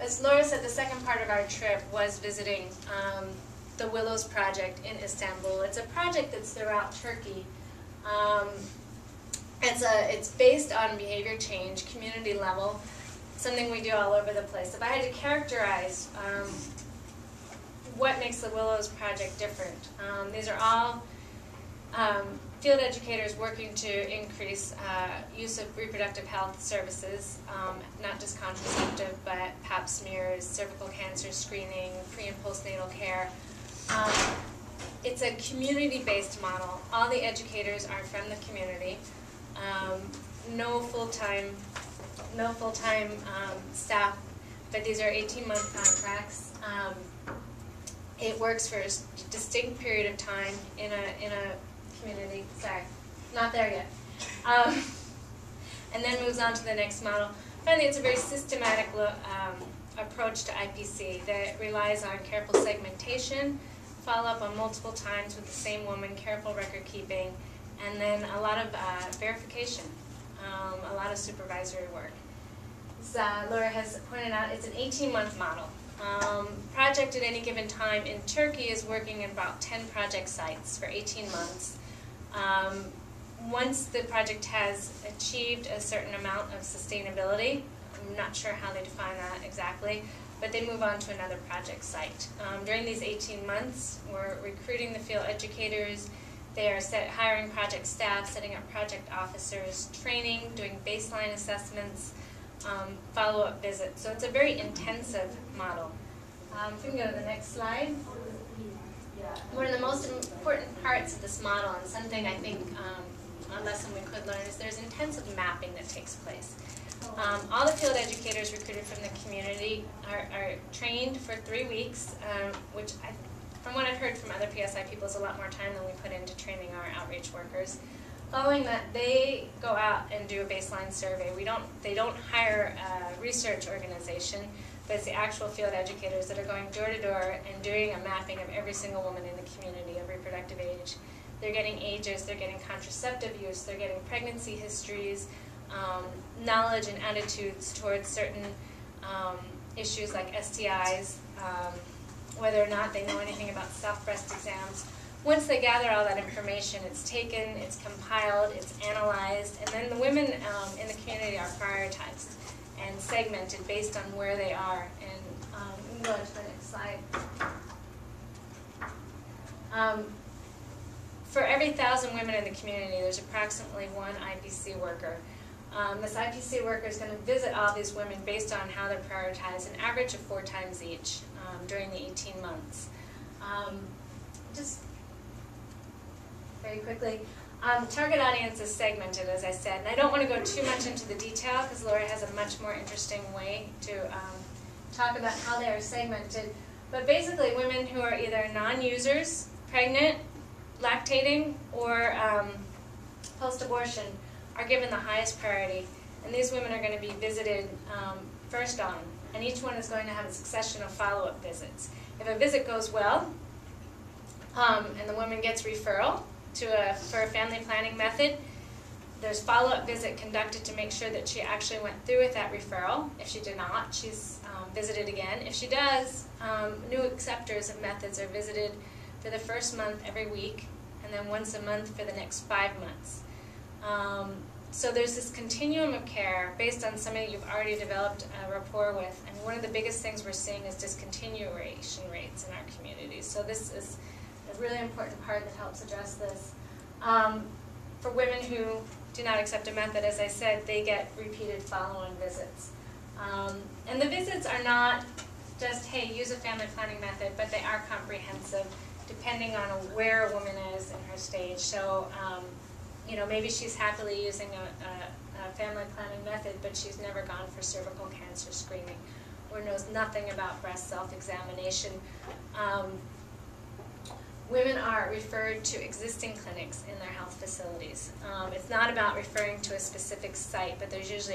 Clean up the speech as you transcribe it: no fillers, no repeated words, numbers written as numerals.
as Laura said, the second part of our trip was visiting the Willows Project in Istanbul. It's a project that's throughout Turkey. It's based on behavior change, community level, something we do all over the place. If I had to characterize what makes the Willows Project different, these are all field educators working to increase use of reproductive health services, not just contraceptive, but pap smears, cervical cancer screening, pre- and postnatal care. It's a community-based model. All the educators are from the community. No full-time staff, but these are 18-month contracts. It works for a distinct period of time in a community. Sorry, not there yet. And then moves on to the next model. Finally, it's a very systematic approach to IPC that relies on careful segmentation, follow-up on multiple times with the same woman, careful record keeping, and then a lot of verification, a lot of supervisory work. As Laura has pointed out, it's an 18-month model. Project at any given time in Turkey is working in about 10 project sites for 18 months. Once the project has achieved a certain amount of sustainability, I'm not sure how they define that exactly, but they move on to another project site. During these 18 months, we're recruiting the field educators. They are hiring project staff, setting up project officers, training, doing baseline assessments, follow-up visits. So it's a very intensive model. If we can go to the next slide. One of the most important parts of this model, and something I think a lesson we could learn, is there's intensive mapping that takes place. All the field educators recruited from the community are trained for 3 weeks, which from what I've heard from other PSI people is a lot more time than we put into training our outreach workers. Following that, they go out and do a baseline survey. They don't hire a research organization, but it's the actual field educators that are going door to door and doing a mapping of every single woman in the community of reproductive age. They're getting ages, they're getting contraceptive use, they're getting pregnancy histories, knowledge and attitudes towards certain issues like STIs, whether or not they know anything about self-breast exams. Once they gather all that information, it's taken, it's compiled, it's analyzed, and then the women in the community are prioritized and segmented based on where they are. And we can go on to the next slide. For every 1,000 women in the community, there's approximately one IPC worker. This IPC worker is going to visit all these women based on how they're prioritized, an average of 4 times each during the 18 months. Just very quickly, target audience is segmented, as I said, and I don't want to go too much into the detail because Laura has a much more interesting way to talk about how they are segmented. But basically, women who are either non-users, pregnant, lactating, or post-abortion are given the highest priority, and these women are going to be visited first on, and each one is going to have a succession of follow-up visits. If a visit goes well, and the woman gets referral for a family planning method, there's follow-up visit conducted to make sure that she actually went through with that referral. If she did not, she's visited again. If she does, new acceptors of methods are visited for the first month every week, and then once a month for the next 5 months. So there's this continuum of care based on somebody you've already developed a rapport with, and one of the biggest things we're seeing is discontinuation rates in our communities. So this is a really important part that helps address this. For women who do not accept a method, as I said, they get repeated follow-on visits. And the visits are not just, hey, use a family planning method, but they are comprehensive depending on where a woman is in her stage. So, you know, maybe she's happily using a family planning method, but she's never gone for cervical cancer screening or knows nothing about breast self-examination. Women are referred to existing clinics in their health facilities. It's not about referring to a specific site, but there's usually